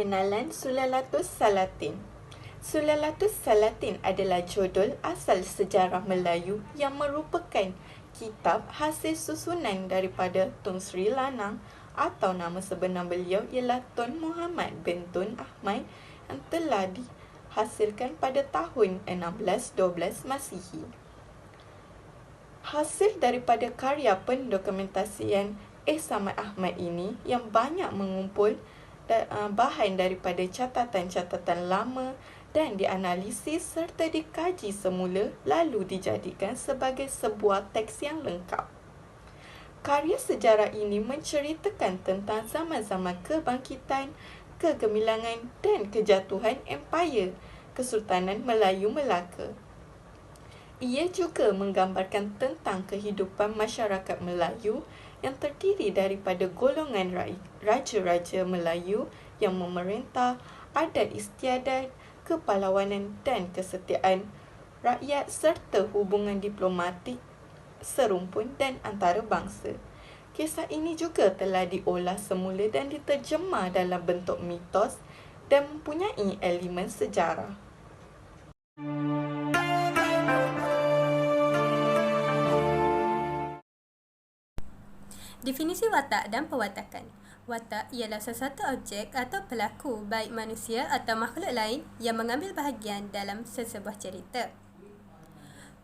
Pengenalan Sulalatus Salatin. Sulalatus Salatin adalah judul asal sejarah Melayu yang merupakan kitab hasil susunan daripada Tun Sri Lanang atau nama sebenar beliau ialah Tun Muhammad bin Tun Ahmad yang telah dihasilkan pada tahun 1612 Masihi. Hasil daripada karya pendokumentasian Samad Ahmad ini yang banyak mengumpul bahan daripada catatan-catatan lama dan dianalisis serta dikaji semula lalu dijadikan sebagai sebuah teks yang lengkap. Karya sejarah ini menceritakan tentang zaman-zaman kebangkitan, kegemilangan dan kejatuhan Empayar Kesultanan Melayu Melaka. Ia juga menggambarkan tentang kehidupan masyarakat Melayu yang terdiri daripada golongan raja-raja Melayu yang memerintah, adat istiadat, kepahlawanan dan kesetiaan rakyat serta hubungan diplomatik serumpun dan antarabangsa. Kisah ini juga telah diolah semula dan diterjemah dalam bentuk mitos dan mempunyai elemen sejarah. Definisi watak dan pewatakan. Watak ialah sesuatu objek atau pelaku baik manusia atau makhluk lain yang mengambil bahagian dalam sesebuah cerita.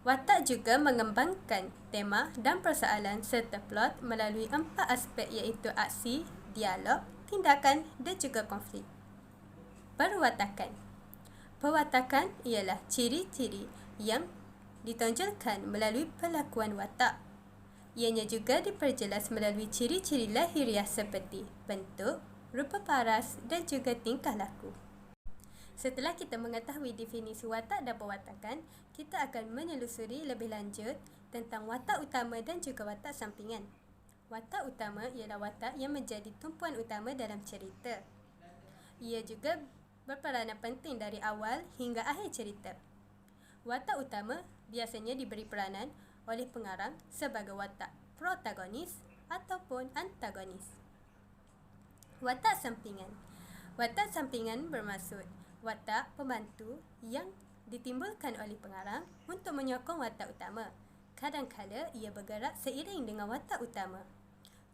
Watak juga mengembangkan tema dan persoalan serta plot melalui 4 aspek iaitu aksi, dialog, tindakan dan juga konflik. Perwatakan. Pewatakan ialah ciri-ciri yang ditonjolkan melalui pelakuan watak. Ianya juga diperjelas melalui ciri-ciri lahiriah seperti bentuk, rupa paras dan juga tingkah laku. Setelah kita mengetahui definisi watak dan pewatakan, kita akan menelusuri lebih lanjut tentang watak utama dan juga watak sampingan. Watak utama ialah watak yang menjadi tumpuan utama dalam cerita. Ia juga berperanan penting dari awal hingga akhir cerita. Watak utama biasanya diberi peranan oleh pengarang sebagai watak protagonis ataupun antagonis. Watak sampingan. Watak sampingan bermaksud watak pembantu yang ditimbulkan oleh pengarang untuk menyokong watak utama. Kadang-kala ia bergerak seiring dengan watak utama.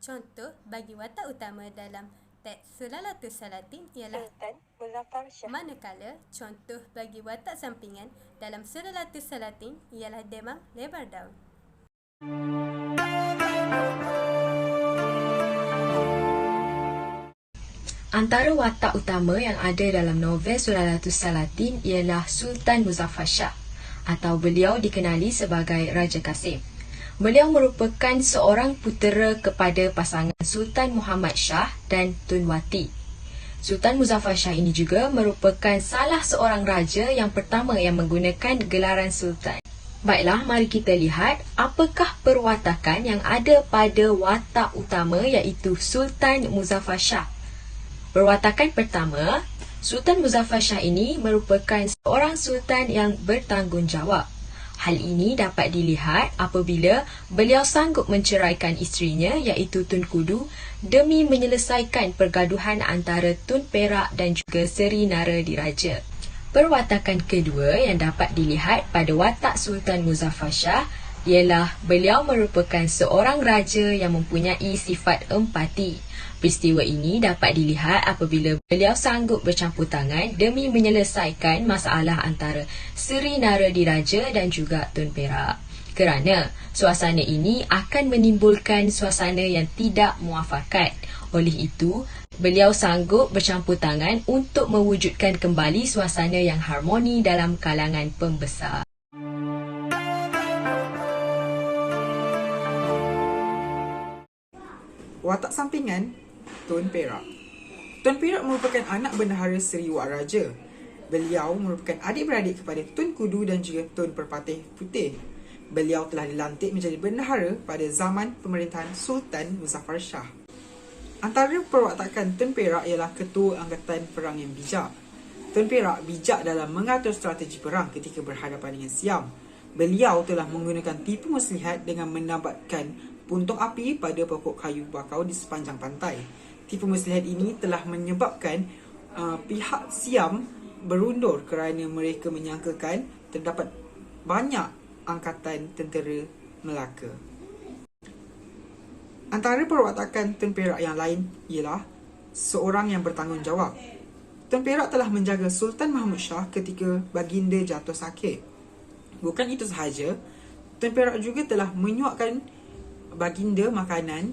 Contoh bagi watak utama dalam teks Sulalatus Salatin ialah Sultan Muzaffar Shah. Manakala contoh bagi watak sampingan dalam Sulalatus Salatin ialah Demang Lebar Daun. Antara watak utama yang ada dalam novel Sulalatus Salatin ialah Sultan Muzaffar Shah atau beliau dikenali sebagai Raja Qasim. Beliau merupakan seorang putera kepada pasangan Sultan Muhammad Shah dan Tun Wati. Sultan Muzaffar Shah ini juga merupakan salah seorang raja yang pertama yang menggunakan gelaran sultan. Baiklah, mari kita lihat apakah perwatakan yang ada pada watak utama iaitu Sultan Muzaffar Shah. Perwatakan pertama, Sultan Muzaffar Shah ini merupakan seorang sultan yang bertanggungjawab. Hal ini dapat dilihat apabila beliau sanggup menceraikan isterinya iaitu Tun Kudu demi menyelesaikan pergaduhan antara Tun Perak dan juga Seri Nara Diraja. Perwatakan kedua yang dapat dilihat pada watak Sultan Muzaffar Shah ialah beliau merupakan seorang raja yang mempunyai sifat empati. Peristiwa ini dapat dilihat apabila beliau sanggup bercampur tangan demi menyelesaikan masalah antara Seri Nara Diraja dan juga Tun Perak. Kerana suasana ini akan menimbulkan suasana yang tidak muafakat. Oleh itu, beliau sanggup bercampur tangan untuk mewujudkan kembali suasana yang harmoni dalam kalangan pembesar. Watak sampingan Tun Perak. Tun Perak merupakan anak bendahara Seri Wak Raja. Beliau merupakan adik-beradik kepada Tun Kudu dan juga Tun Perpatih Putih. Beliau telah dilantik menjadi bendahara pada zaman pemerintahan Sultan Muzaffar Shah. Antara perwatakan Tun Perak ialah ketua angkatan perang yang bijak. Tun Perak bijak dalam mengatur strategi perang ketika berhadapan dengan Siam. Beliau telah menggunakan tipu muslihat dengan menambatkan puntung api pada pokok kayu bakau di sepanjang pantai. Tipu muslihat ini telah menyebabkan pihak Siam berundur kerana mereka menyangkakan terdapat banyak angkatan tentera Melaka. Antara perwatakan Tun Perak yang lain ialah seorang yang bertanggungjawab. Tun Perak telah menjaga Sultan Mahmud Shah ketika baginda jatuh sakit. Bukan itu sahaja, Tun Perak juga telah menyuapkan baginda makanan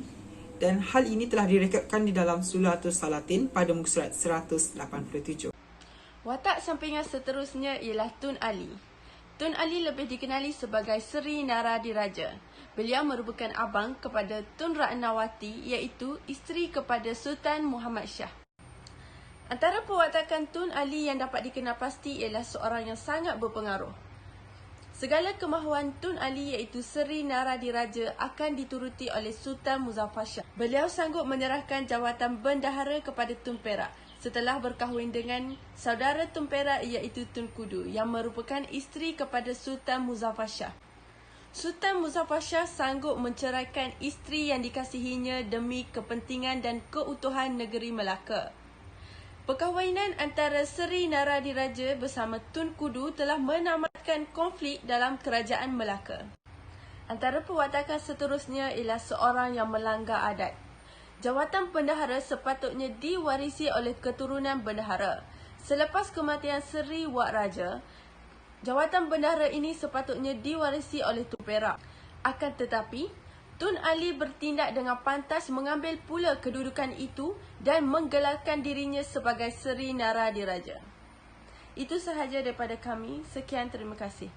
dan hal ini telah direkodkan di dalam Sulalatus Salatin pada muka surat 187. Watak sampingan seterusnya ialah Tun Ali. Tun Ali lebih dikenali sebagai Seri Naradiraja. Beliau merupakan abang kepada Tun Ratnawati iaitu isteri kepada Sultan Muhammad Shah. Antara perwatakan Tun Ali yang dapat dikenal pasti ialah seorang yang sangat berpengaruh. Segala kemahuan Tun Ali iaitu Seri Naradiraja akan dituruti oleh Sultan Muzaffar Shah. Beliau sanggup menyerahkan jawatan bendahara kepada Tun Perak setelah berkahwin dengan saudara Tun Perak iaitu Tun Kudu yang merupakan isteri kepada Sultan Muzaffar Shah. Sultan Muzaffar Shah sanggup menceraikan isteri yang dikasihinya demi kepentingan dan keutuhan negeri Melaka. Perkahwinan antara Seri Naradiraja bersama Tun Kudu telah menamatkan konflik dalam kerajaan Melaka. Antara perwatakan seterusnya ialah seorang yang melanggar adat. Jawatan bendahara sepatutnya diwarisi oleh keturunan bendahara. Selepas kematian Seri Wak Raja, jawatan bendahara ini sepatutnya diwarisi oleh Tun Perak. Akan tetapi, Tun Ali bertindak dengan pantas mengambil pula kedudukan itu dan menggelarkan dirinya sebagai Seri Naradiraja. Itu sahaja daripada kami. Sekian, terima kasih.